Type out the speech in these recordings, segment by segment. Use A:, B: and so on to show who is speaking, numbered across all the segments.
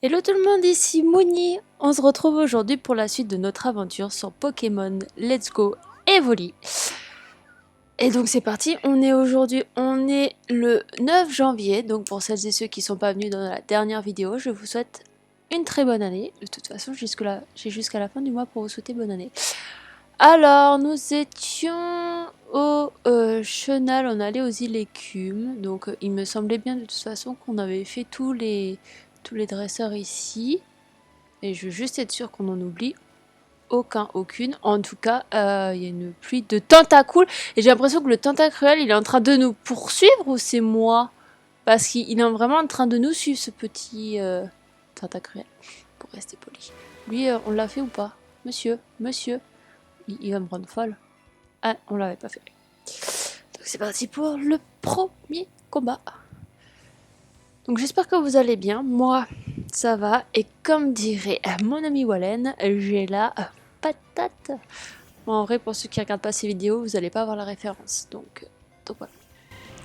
A: Hello tout le monde, ici Mouni. On se retrouve aujourd'hui pour la suite de notre aventure sur Pokémon Let's Go Evoli. Et donc c'est parti, on est le 9 janvier, donc pour celles et ceux qui sont pas venus dans la dernière vidéo, je vous souhaite une très bonne année. De toute façon, j'ai jusqu'à la fin du mois pour vous souhaiter bonne année. Alors, nous étions au Chenal, on allait aux îles Écumes, donc il me semblait bien de toute façon qu'on avait fait tous les dresseurs ici. Et je veux juste être sûre qu'on n'en oublie aucune. En tout cas, il y a une pluie de tentacules. Et j'ai l'impression que le tentacruel, il est en train de nous poursuivre ou c'est moi? Parce qu'il est vraiment en train de nous suivre, ce petit tentacruel. Pour rester poli. Lui, on l'a fait ou pas? Monsieur, il va me rendre folle. Ah, on l'avait pas fait. Donc c'est parti pour le premier combat. Donc j'espère que vous allez bien. Moi, ça va. Et comme dirait mon ami Wallen, j'ai la patate. Bon, en vrai, pour ceux qui regardent pas ces vidéos, vous n'allez pas avoir la référence. Donc voilà,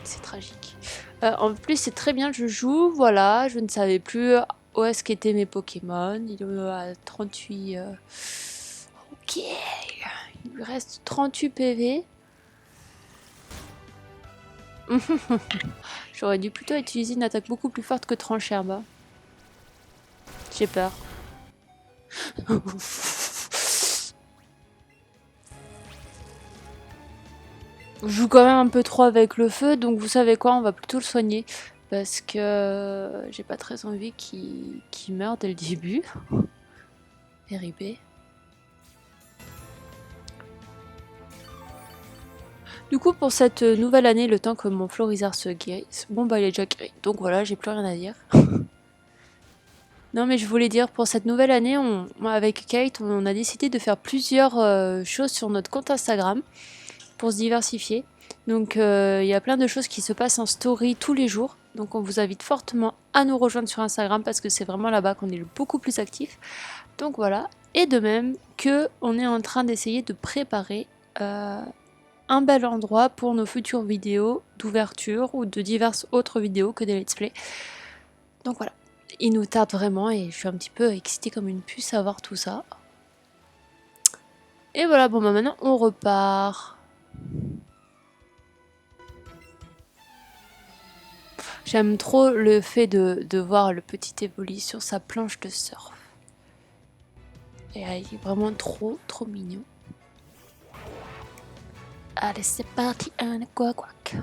A: c'est tragique. En plus, c'est très bien, je joue. Voilà, je ne savais plus où est-ce qu'étaient mes Pokémon. Il est à 38... Ok. Il lui reste 38 PV. J'aurais dû plutôt utiliser une attaque beaucoup plus forte que Trancherbe. J'ai peur. Je joue quand même un peu trop avec le feu, donc vous savez quoi, on va plutôt le soigner. Parce que j'ai pas très envie qu'il meure dès le début. RIP. Du coup, pour cette nouvelle année, le temps que mon Florizard se guérisse, bon bah il est déjà guéri, donc voilà, j'ai plus rien à dire. Non mais je voulais dire, pour cette nouvelle année, avec Kate, on a décidé de faire plusieurs choses sur notre compte Instagram pour se diversifier. Donc il y a plein de choses qui se passent en story tous les jours. Donc on vous invite fortement à nous rejoindre sur Instagram parce que c'est vraiment là-bas qu'on est beaucoup plus actif. Donc voilà. Et de même que on est en train d'essayer de préparer un bel endroit pour nos futures vidéos d'ouverture ou de diverses autres vidéos que des let's play. Donc voilà. Il nous tarde vraiment et je suis un petit peu excitée comme une puce à voir tout ça. Et voilà, bon bah maintenant on repart. J'aime trop le fait de voir le petit Evoli sur sa planche de surf. Et il est vraiment trop mignon. Allez, c'est parti, un quack.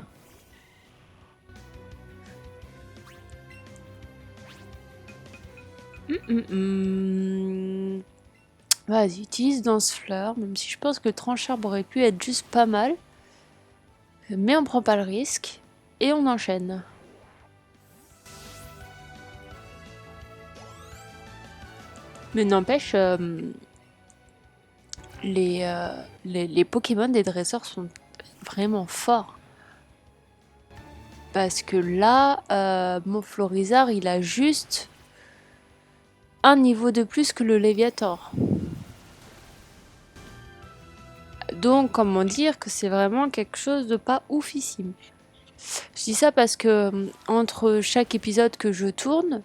A: Vas-y, utilise Dansefleur, même si je pense que Trancharbe aurait pu être juste pas mal. Mais on prend pas le risque. Et on enchaîne. Mais n'empêche, les Pokémon des dresseurs sont vraiment forts. Parce que là, mon Florizard, il a juste un niveau de plus que le Léviator. Donc, comment dire que c'est vraiment quelque chose de pas oufissime. Je dis ça parce que entre chaque épisode que je tourne,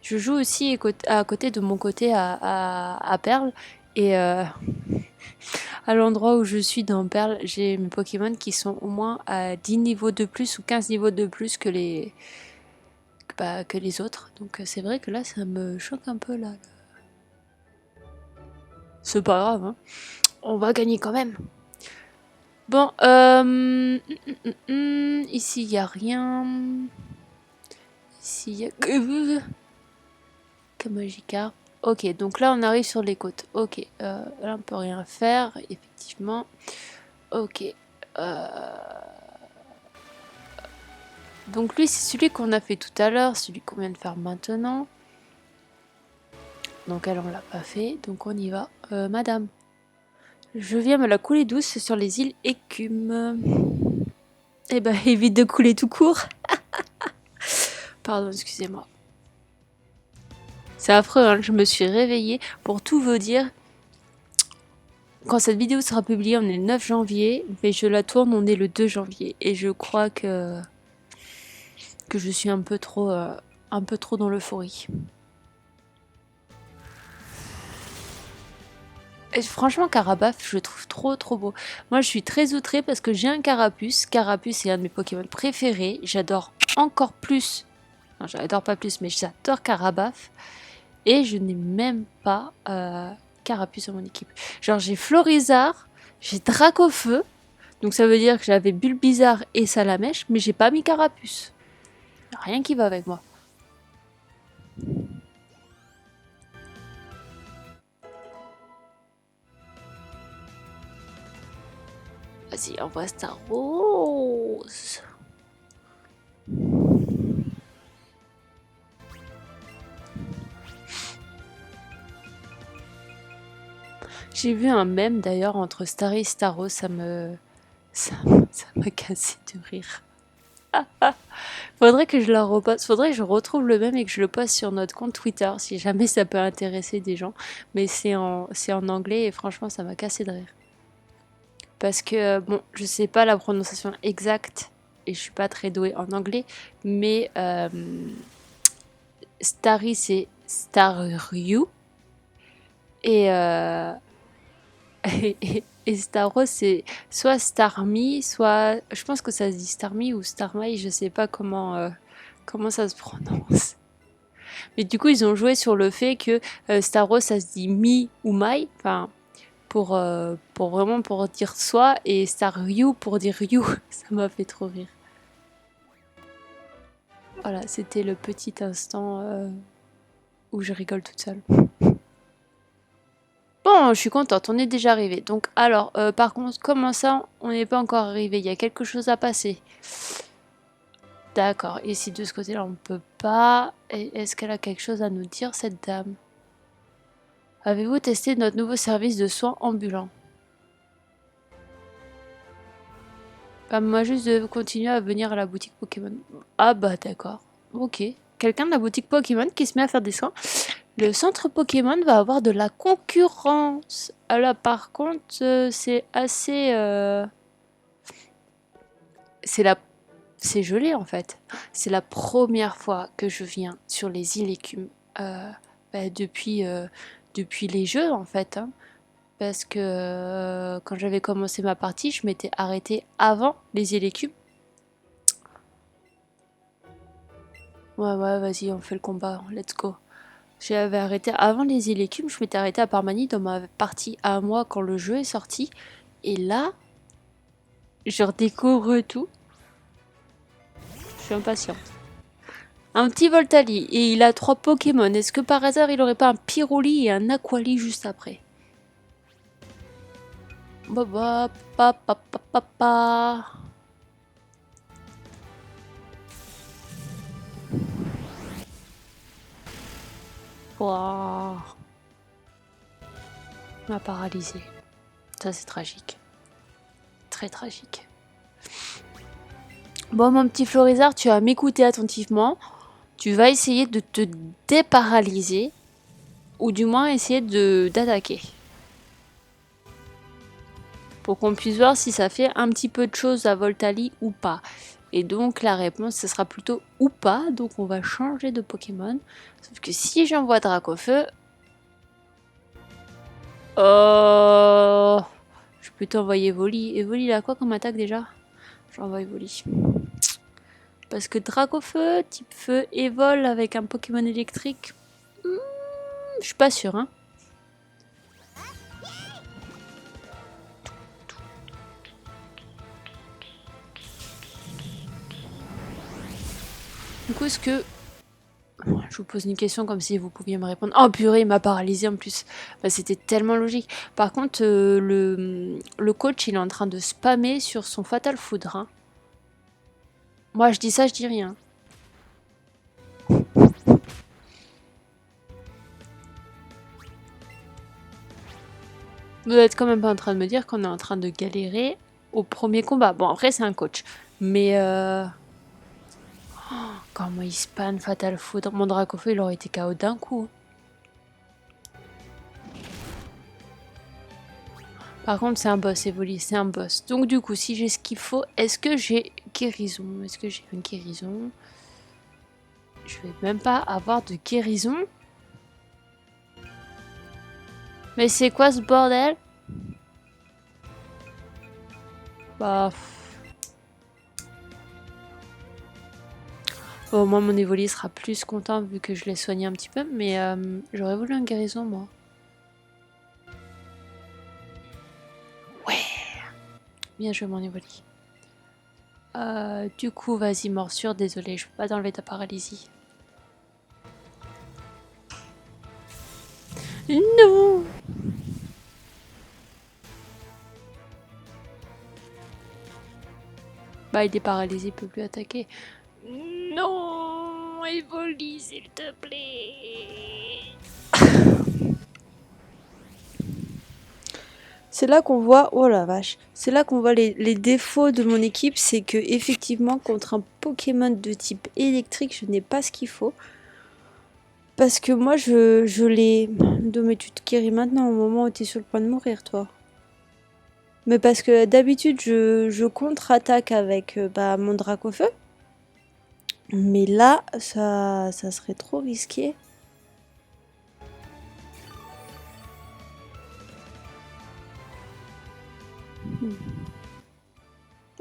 A: je joue aussi à côté de mon côté à Perle. Et à l'endroit où je suis dans Perle, j'ai mes Pokémon qui sont au moins à 10 niveaux de plus ou 15 niveaux de plus que les autres. Donc c'est vrai que là, ça me choque un peu là. C'est pas grave, hein. On va gagner quand même. Bon, ici il n'y a rien. Ici il y a que Magikarp. Ok, donc là on arrive sur les côtes. Ok, là on peut rien faire, effectivement. Ok. Donc lui c'est celui qu'on a fait tout à l'heure, celui qu'on vient de faire maintenant. Donc elle on l'a pas fait, donc on y va. Madame, je viens me la couler douce sur les îles Écumes. Eh ben évite de couler tout court. Pardon, excusez-moi. C'est affreux, hein, je me suis réveillée pour tout vous dire. Quand cette vidéo sera publiée, on est le 9 janvier, mais je la tourne, on est le 2 janvier. Et je crois que je suis un peu trop dans l'euphorie. Et franchement, Carapace, je le trouve trop trop beau. Moi, je suis très outrée parce que j'ai un Carapuce. Carapuce est un de mes Pokémon préférés. J'adore encore plus. Non, j'adore pas plus, mais j'adore Carapace. Et je n'ai même pas Carapuce dans mon équipe. Genre, j'ai Florizard, j'ai Dracofeu. Donc ça veut dire que j'avais Bulbizarre et Salamèche, mais j'ai pas mis Carapuce. Rien qui va avec moi. Vas-y, envoie Staros. J'ai vu un mème d'ailleurs entre Starry et Staros, ça m'a cassé de rire. Faudrait que je la reposte, faudrait que je retrouve le mème et que je le poste sur notre compte Twitter si jamais ça peut intéresser des gens. Mais c'est en anglais et franchement ça m'a cassé de rire. Parce que bon, je sais pas la prononciation exacte et je suis pas très douée en anglais, mais Starry c'est Staryu et et Staros, c'est soit Starmie, soit. Je pense que ça se dit Starmie ou Starmie, je sais pas comment ça se prononce. Mais du coup, ils ont joué sur le fait que Staros, ça se dit Mi ou Mai, enfin, pour vraiment pour dire soi, et Staryu pour dire You. Ça m'a fait trop rire. Voilà, c'était le petit instant où je rigole toute seule. Bon, je suis contente, on est déjà arrivé. Donc, alors, par contre, comment ça, on n'est pas encore arrivé? Il y a quelque chose à passer. D'accord, ici de ce côté-là, on peut pas. Est-ce qu'elle a quelque chose à nous dire, cette dame? Avez-vous testé notre nouveau service de soins ambulants? Moi juste de continuer à venir à la boutique Pokémon. Ah bah d'accord, ok. Quelqu'un de la boutique Pokémon qui se met à faire des soins. Le centre Pokémon va avoir de la concurrence. Ah là par contre, c'est assez... C'est la... C'est gelé en fait. C'est la première fois que je viens sur les îles Écumes. Depuis les jeux en fait, hein. Parce que quand j'avais commencé ma partie, je m'étais arrêtée avant les îles Écumes. Ouais, ouais, vas-y, on fait le combat, let's go. J'avais arrêté avant les îles Écumes, je m'étais arrêtée à Parmanie dans ma partie à moi quand le jeu est sorti. Et là, je redécouvre tout. Je suis impatiente. Un petit Voltali, et il a 3 Pokémon. Est-ce que par hasard il aurait pas un Pyroli et un Aquali juste après? Ba ba pa pa pa pa pa. Wouah. M'a paralysé. Ça c'est tragique. Très tragique. Bon mon petit Florizard, tu vas m'écouter attentivement. Tu vas essayer de te déparalyser. Ou du moins essayer d'attaquer. Pour qu'on puisse voir si ça fait un petit peu de choses à Voltali ou pas. Et donc la réponse ce sera plutôt ou pas. Donc on va changer de Pokémon. Sauf que si j'envoie Dracofeu... Oh, je peux t'envoyer Evoli. Evoli il a quoi comme attaque déjà? J'envoie Evoli. Parce que Dracofeu, type feu, évole avec un Pokémon électrique. Je suis pas sûre, hein. Du coup, est-ce que... Je vous pose une question comme si vous pouviez me répondre. Oh purée, il m'a paralysé en plus. Bah, c'était tellement logique. Par contre, le coach, il est en train de spammer sur son Fatal Foudre, hein. Moi, je dis ça, je dis rien. Vous êtes quand même pas en train de me dire qu'on est en train de galérer au premier combat. Bon, après, c'est un coach. Mais comment il spam Fatal Foudre? Mon Dracofeu, il aurait été KO d'un coup. Par contre, c'est un boss, Evoli, c'est un boss. Donc du coup, si j'ai ce qu'il faut, est-ce que j'ai guérison? Est-ce que j'ai une guérison? Je vais même pas avoir de guérison. Mais c'est quoi ce bordel? Bah... Bon, au moins mon Evoli sera plus content vu que je l'ai soigné un petit peu, mais j'aurais voulu un guérison moi. Ouais. Bien joué mon Evoli. Du coup, vas-y, morsure, désolé, je peux pas t'enlever ta paralysie. Non. Bah, il est paralysé, il peut plus attaquer. Non, Evoli, s'il te plaît. C'est là qu'on voit, oh la vache, c'est là qu'on voit les défauts de mon équipe, c'est que effectivement contre un Pokémon de type électrique, je n'ai pas ce qu'il faut. Parce que moi, je l'ai... Mais tu te guéris maintenant, au moment où tu es sur le point de mourir, toi. Mais parce que d'habitude, je contre-attaque avec mon Dracofeu. Mais là, ça serait trop risqué.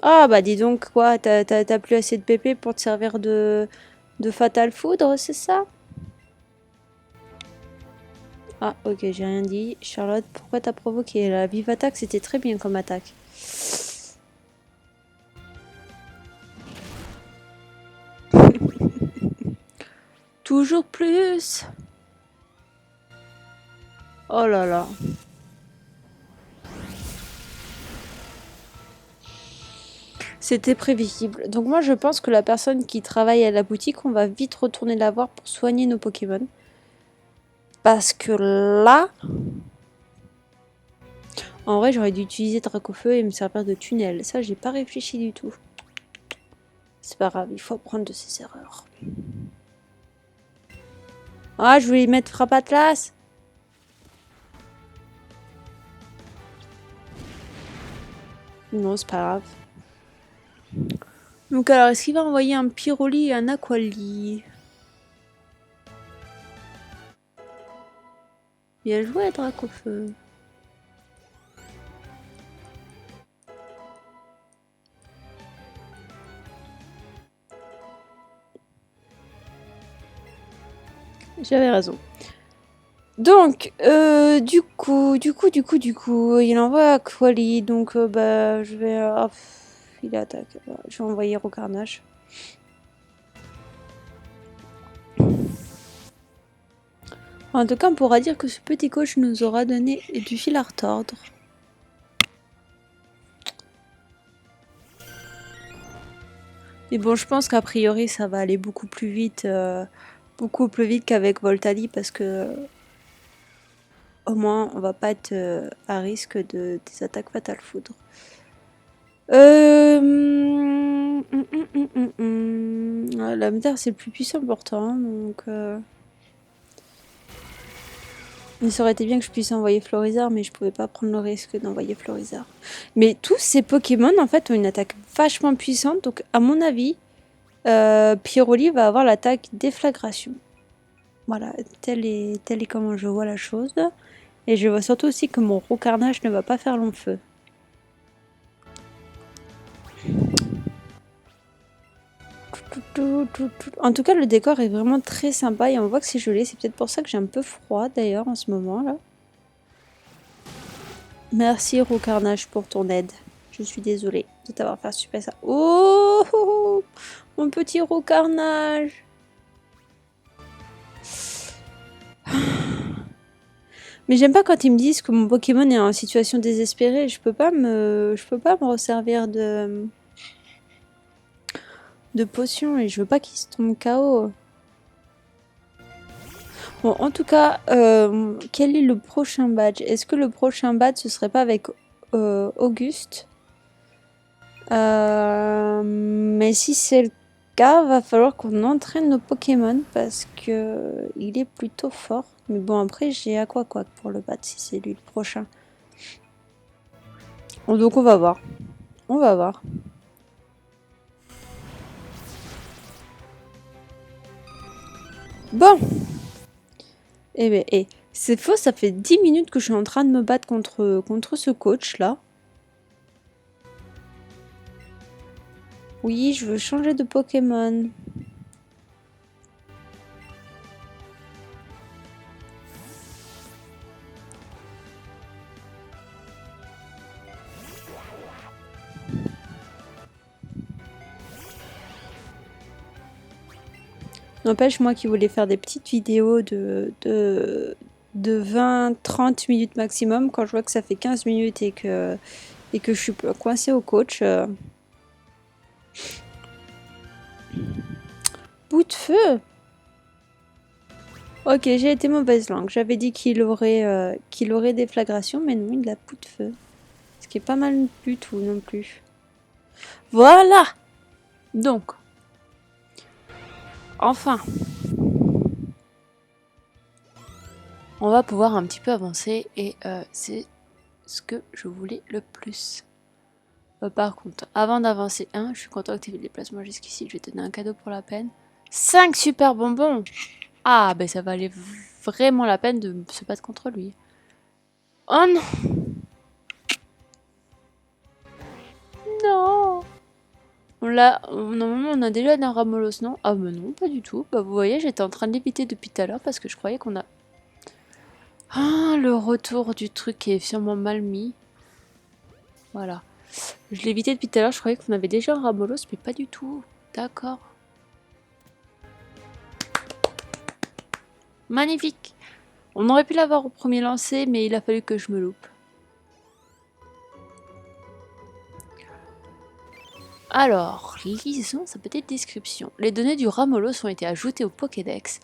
A: Ah bah dis donc, quoi, t'as plus assez de PP pour te servir de Fatal Foudre, c'est ça? Ah, ok, j'ai rien dit. Charlotte, pourquoi t'as provoqué? La vive attaque, c'était très bien comme attaque. Toujours plus. Oh là là. C'était prévisible. Donc moi, je pense que la personne qui travaille à la boutique, on va vite retourner la voir pour soigner nos Pokémon. Parce que là... En vrai, j'aurais dû utiliser Dracofeu et me servir de tunnel. Ça, j'ai pas réfléchi du tout. C'est pas grave, il faut apprendre de ses erreurs. Ah, je voulais mettre Frappe Atlas. Non, c'est pas grave. Donc alors, est-ce qu'il va envoyer un Pyroli et un Aquali? Bien joué, Dracofeu. J'avais raison. Donc, du coup, il envoie Aquali, donc je vais... il attaque. Je vais envoyer Rocarnage. En tout cas, on pourra dire que ce petit coach nous aura donné du fil à retordre. Mais bon, je pense qu'a priori, ça va aller beaucoup plus vite qu'avec Voltali, parce que au moins, on va pas être à risque des attaques Fatal Foudre. La Medar, c'est le plus puissant pourtant, hein, donc... Il aurait été bien que je puisse envoyer Florizard, mais je pouvais pas prendre le risque d'envoyer Florizard. Mais tous ces Pokémon, en fait, ont une attaque vachement puissante, donc à mon avis, Pyroli va avoir l'attaque Déflagration. Voilà, tel est comment je vois la chose. Et je vois surtout aussi que mon Rocarnage ne va pas faire long feu. En tout cas, le décor est vraiment très sympa et on voit que c'est gelé. C'est peut-être pour ça que j'ai un peu froid d'ailleurs en ce moment là. Merci Rocarnage pour ton aide. Je suis désolée de t'avoir fait super ça. Oh, mon petit Rocarnage. Mais j'aime pas quand ils me disent que mon Pokémon est en situation désespérée. Je peux pas me resservir de potions et je veux pas qu'il se tombe KO. Bon, en tout cas, quel est le prochain badge? Est-ce que le prochain badge, ce serait pas avec Auguste? Mais si c'est le cas, va falloir qu'on entraîne nos Pokémon parce que il est plutôt fort. Mais bon, après, j'ai Aquaquack pour le battre si c'est lui le prochain. Donc on va voir. On va voir. Bon. Eh ben, C'est faux, ça fait 10 minutes que je suis en train de me battre contre ce coach là. Oui, je veux changer de Pokémon. N'empêche, moi qui voulais faire des petites vidéos de 20-30 minutes maximum, quand je vois que ça fait 15 minutes et que je suis coincée au coach. Bout de feu! Ok, j'ai été mauvaise langue. J'avais dit qu'il aurait déflagration, mais non, il a bout de feu. Ce qui est pas mal du tout non plus. Voilà! Donc, enfin, on va pouvoir un petit peu avancer et c'est ce que je voulais le plus. Par contre, avant d'avancer, je suis content que tu aies fait le déplacement jusqu'ici. Je vais te donner un cadeau pour la peine. 5 super bonbons! Ah, ben ça valait vraiment la peine de se battre contre lui. Oh non! Non! Normalement, on a déjà un Ramolos, non? Ah, mais non, pas du tout. Bah, vous voyez, j'étais en train de l'éviter depuis tout à l'heure parce que je croyais qu'on a. Ah, le retour du truc qui est sûrement mal mis. Voilà. Je l'ai évité depuis tout à l'heure, je croyais qu'on avait déjà un Ramolos, mais pas du tout. D'accord. Magnifique! On aurait pu l'avoir au premier lancer, mais il a fallu que je me loupe. Alors, lisons sa petite description. Les données du Ramolos ont été ajoutées au Pokédex.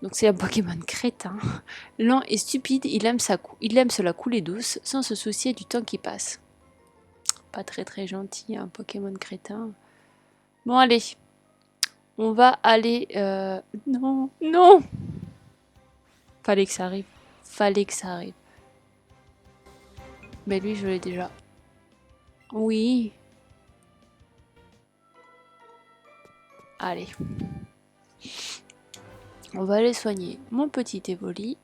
A: Donc c'est un Pokémon crétin. Lent et stupide, il aime cela couler douce, sans se soucier du temps qui passe. Pas très très gentil, un Pokémon crétin. Bon allez, on va aller... Non, non! Fallait que ça arrive. Fallait que ça arrive. Mais lui, je l'ai déjà. Oui. Allez. On va aller soigner mon petit Evoli.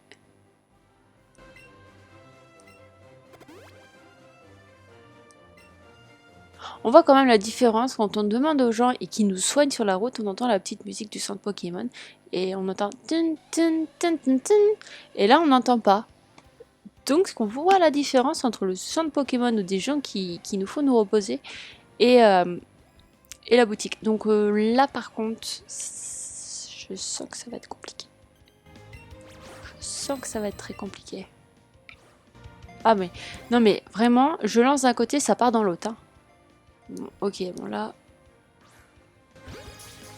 A: On voit quand même la différence quand on demande aux gens et qui nous soignent sur la route, on entend la petite musique du centre Pokémon et on entend tun, tun, tun, tun, tun, et là on n'entend pas. Donc on voit la différence entre le centre Pokémon ou des gens qui nous font nous reposer et la boutique. Donc là par contre, je sens que ça va être compliqué. Je sens que ça va être très compliqué. Ah mais non mais vraiment, je lance d'un côté, ça part dans l'autre. Hein. Bon, ok, bon là.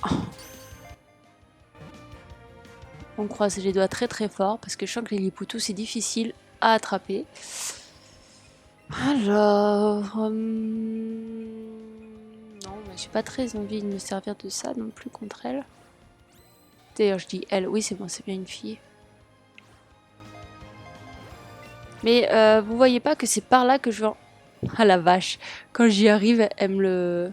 A: Oh. On croise les doigts très très fort parce que je sens que les Lilliputous c'est difficile à attraper. Alors... non, mais j'ai pas très envie de me servir de ça non plus contre elle. D'ailleurs je dis elle, oui c'est bon, c'est bien une fille. Mais vous voyez pas que c'est par là que je vais... Ah la vache, quand j'y arrive, elle me le...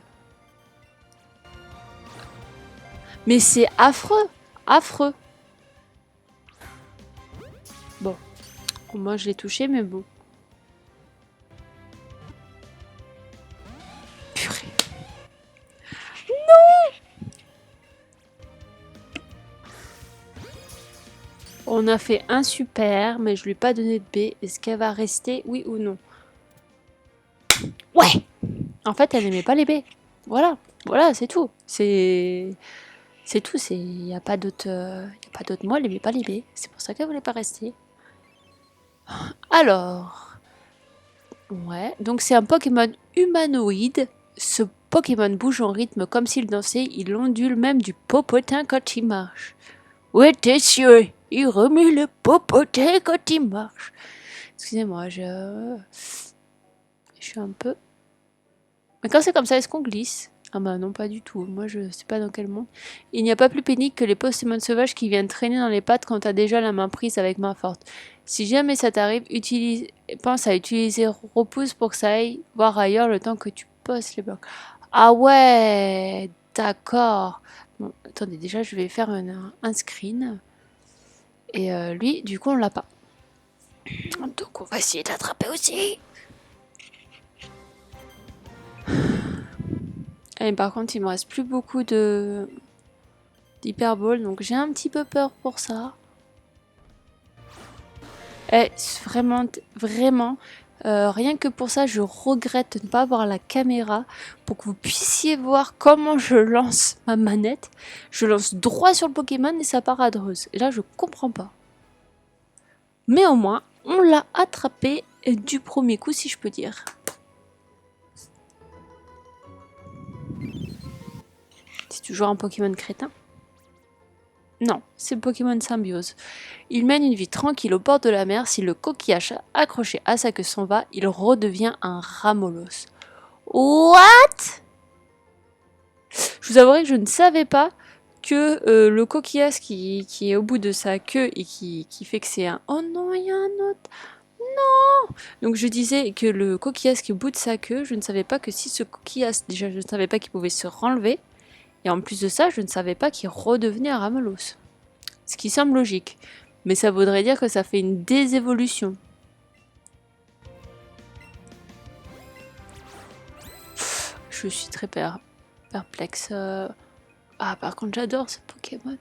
A: Mais c'est affreux, affreux. Bon, moi je l'ai touché mais bon. Purée. On a fait un super, mais je lui ai pas donné de B. Est-ce qu'elle va rester, oui ou non? Ouais! En fait, elle n'aimait pas les baies. Voilà, voilà, c'est tout. C'est tout. Il n'y a pas d'autre mot. Elle n'aimait pas les baies. C'est pour ça qu'elle voulait pas rester. Alors, ouais. Donc c'est un Pokémon humanoïde. Ce Pokémon bouge en rythme comme s'il dansait. Il ondule même du popotin quand il marche. Ouais, t'es sûr. Il remue le popotin quand il marche. Excusez-moi, je suis un peu... Mais quand c'est comme ça, est-ce qu'on glisse? Ah bah non, pas du tout. Moi, je sais pas dans quel monde. Il n'y a pas plus pénible que les Pokémon sauvages qui viennent traîner dans les pattes quand t'as déjà la main prise avec main forte. Si jamais ça t'arrive, pense à utiliser repousse pour que ça aille voir ailleurs le temps que tu postes les blocs. Ah ouais, d'accord. Bon, attendez, déjà, je vais faire un screen. Et lui, du coup, on l'a pas. Donc on va essayer d'attraper aussi. Et par contre, il me reste plus beaucoup de d'hyperball, donc j'ai un petit peu peur pour ça. Et vraiment, vraiment, rien que pour ça, je regrette de ne pas avoir la caméra pour que vous puissiez voir comment je lance ma manette. Je lance droit sur le Pokémon et ça part à Dreuze. Et là, je comprends pas. Mais au moins, on l'a attrapé du premier coup, si je peux dire. C'est toujours un Pokémon crétin. Non, c'est le Pokémon Symbiose. Il mène une vie tranquille au bord de la mer. Si le coquillage accroché à sa queue s'en va, il redevient un Ramolos. What? Je vous avouerai que je ne savais pas que le coquillage qui est au bout de sa queue et qui fait que c'est un... Oh non, il y a un autre. Non. Donc je disais que le coquillage qui est au bout de sa queue, je ne savais pas que si ce coquillage, déjà je ne savais pas qu'il pouvait se renlever. Et en plus de ça, je ne savais pas qu'il redevenait un Ramelos. Ce qui semble logique. Mais ça voudrait dire que ça fait une désévolution. Je suis très perplexe. Ah, par contre, j'adore ce Pokémon.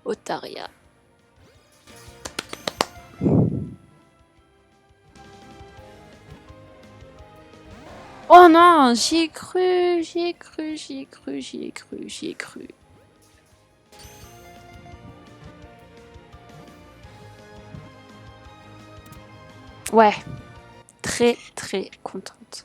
A: Otaria. Oh non, j'y ai cru, j'y ai cru, j'y ai cru, j'y ai cru, j'y ai cru. Ouais, très très contente.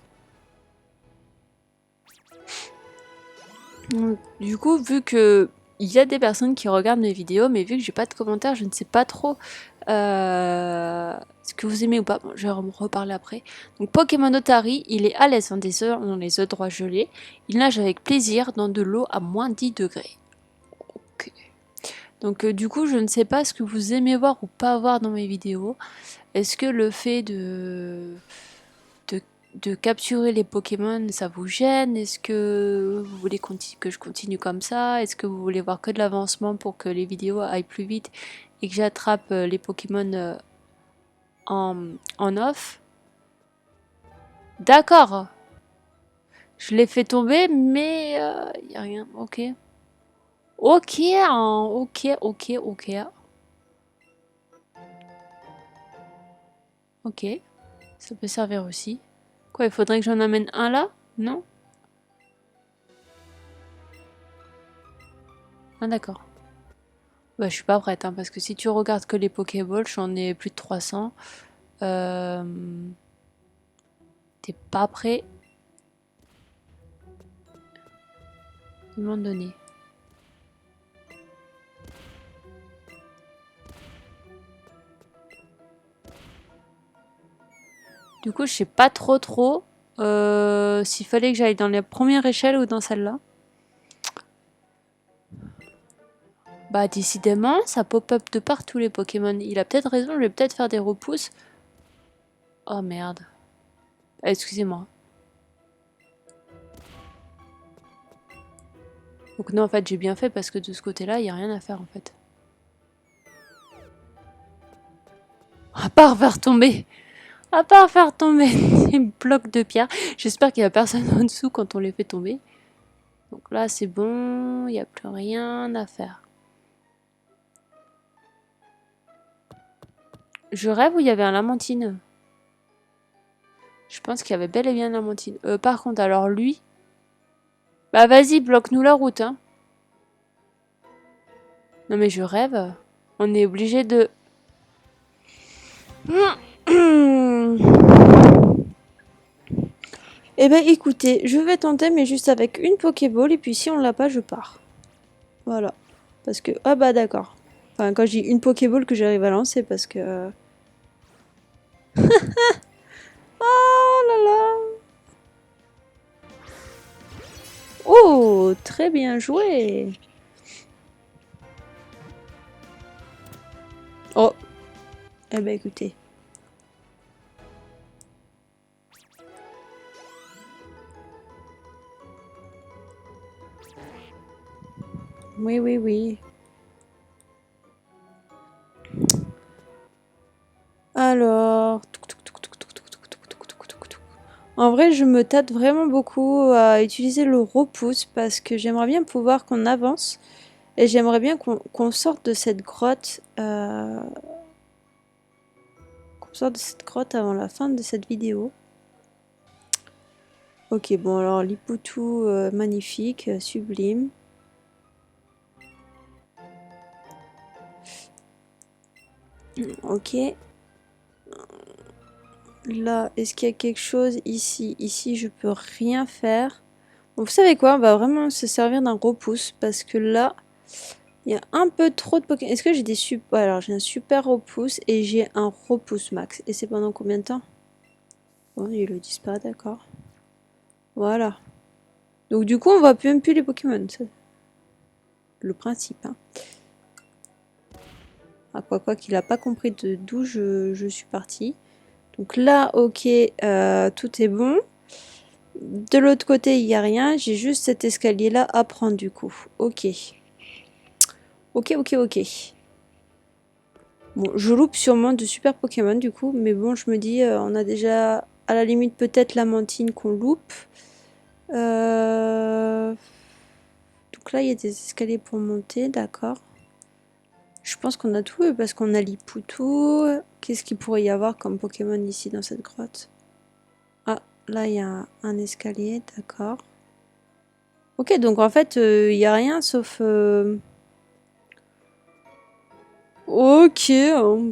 A: Du coup, vu que il y a des personnes qui regardent mes vidéos, mais vu que j'ai pas de commentaires, je ne sais pas trop ce que vous aimez ou pas. Bon, je vais en reparler après. Donc Pokémon Otari, il est à l'aise dans les eaux droits gelés. Il nage avec plaisir dans de l'eau à moins 10 degrés. Ok. Donc du coup, je ne sais pas ce que vous aimez voir ou pas voir dans mes vidéos. Est-ce que le fait de, de capturer les Pokémon, ça vous gêne? Est-ce que vous voulez que je continue comme ça? Est-ce que vous voulez voir que de l'avancement pour que les vidéos aillent plus vite et que j'attrape les Pokémon en off? D'accord. Je l'ai fait tomber, mais il n'y a rien. Ok. Ok, hein, ok, ok, ok. Ok. Ça peut servir aussi. Quoi, il faudrait que j'en amène un là? Non? Ah d'accord. Bah je suis pas prête, hein, parce que si tu regardes que les Pokéballs, j'en ai plus de 300. Euh... T'es pas prêt à m'en donner. Du coup, je sais pas trop s'il fallait que j'aille dans la première échelle ou dans celle-là. Bah décidément, ça pop-up de partout les Pokémon. Il a peut-être raison, je vais peut-être faire des repousses. Oh merde. Excusez-moi. Donc non, en fait, j'ai bien fait parce que de ce côté-là, il n'y a rien à faire en fait. À part faire tomber. À part faire tomber des blocs de pierre. J'espère qu'il n'y a personne en dessous quand on les fait tomber. Donc là, c'est bon, il n'y a plus rien à faire. Je rêve où il y avait un Lamantine. Je pense qu'il y avait bel et bien un Lamantine. Par contre, alors lui... Bah vas-y, bloque-nous la route, hein. Non mais je rêve. On est obligé de... Eh ben écoutez, je vais tenter mais juste avec une Pokéball et puis si on l'a pas, je pars. Voilà. Parce que... Ah bah d'accord. Enfin, quand j'ai une Pokéball que j'arrive à lancer parce que... Oh là là. Oh, très bien joué. Oh. Eh ben écoutez. Oui, oui, oui. En vrai, je me tâte vraiment beaucoup à utiliser le repousse parce que j'aimerais bien pouvoir qu'on avance et j'aimerais bien qu'on sorte de cette grotte, qu'on sorte de cette grotte avant la fin de cette vidéo. Ok, bon alors Lipoutou, magnifique, sublime. Ok. Là, est-ce qu'il y a quelque chose ici? Ici, je peux rien faire. Bon, vous savez quoi? On va vraiment se servir d'un repousse parce que là, il y a un peu trop de Pokémon. Est-ce que j'ai des super... Alors, j'ai un super repousse et j'ai un repousse max. Et c'est pendant combien de temps? Bon, il le disparaît, d'accord. Voilà. Donc, du coup, on voit même plus les Pokémon. C'est le principe, hein. Ah, quoi qu'il a pas compris d'où je suis partie. Donc là, ok, tout est bon. De l'autre côté, il n'y a rien. J'ai juste cet escalier-là à prendre du coup. Ok. Ok. Bon, je loupe sûrement de super Pokémon du coup. Mais bon, je me dis, on a déjà à la limite peut-être la mantine qu'on loupe. Donc là, il y a des escaliers pour monter, d'accord. Je pense qu'on a tout eu parce qu'on a Lipoutou. Qu'est-ce qu'il pourrait y avoir comme Pokémon ici dans cette grotte? Ah, là, il y a un escalier, d'accord. Ok, donc en fait, il n'y a rien sauf... Ok,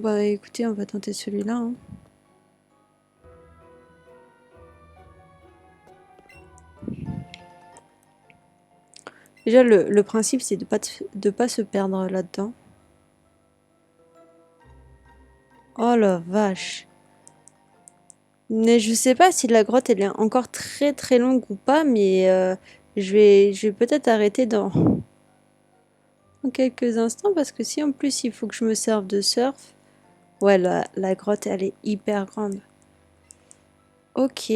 A: bah écoutez, on va tenter celui-là, hein. Déjà, le principe, c'est de pas se perdre là-dedans. Oh la vache. Mais je sais pas si la grotte, elle est encore très longue ou pas, mais je vais peut-être arrêter dans quelques instants, parce que si en plus, il faut que je me serve de surf... Ouais, la grotte, elle est hyper grande. Ok.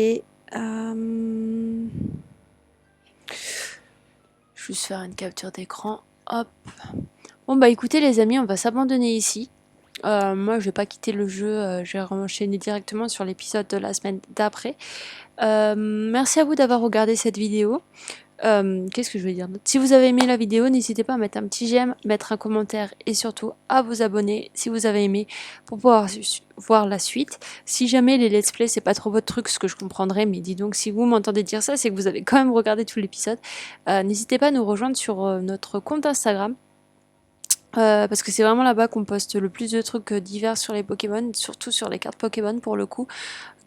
A: Juste faire une capture d'écran. Hop. Bon bah écoutez les amis, on va s'abandonner ici. Moi je vais pas quitter le jeu, je vais enchaîner directement sur l'épisode de la semaine d'après. Merci à vous d'avoir regardé cette vidéo. Qu'est-ce que je vais dire d'autre? Si vous avez aimé la vidéo, n'hésitez pas à mettre un petit j'aime, mettre un commentaire et surtout à vous abonner si vous avez aimé pour pouvoir voir la suite. Si jamais les let's play c'est pas trop votre truc, ce que je comprendrais, mais dis donc si vous m'entendez dire ça, c'est que vous avez quand même regardé tout l'épisode. N'hésitez pas à nous rejoindre sur notre compte Instagram. Parce que c'est vraiment là-bas qu'on poste le plus de trucs divers sur les Pokémon, surtout sur les cartes Pokémon pour le coup.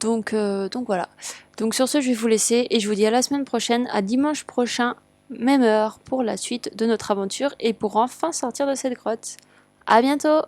A: Donc voilà. Donc sur ce, je vais vous laisser et je vous dis à la semaine prochaine, à dimanche prochain, même heure, pour la suite de notre aventure et pour enfin sortir de cette grotte. À bientôt!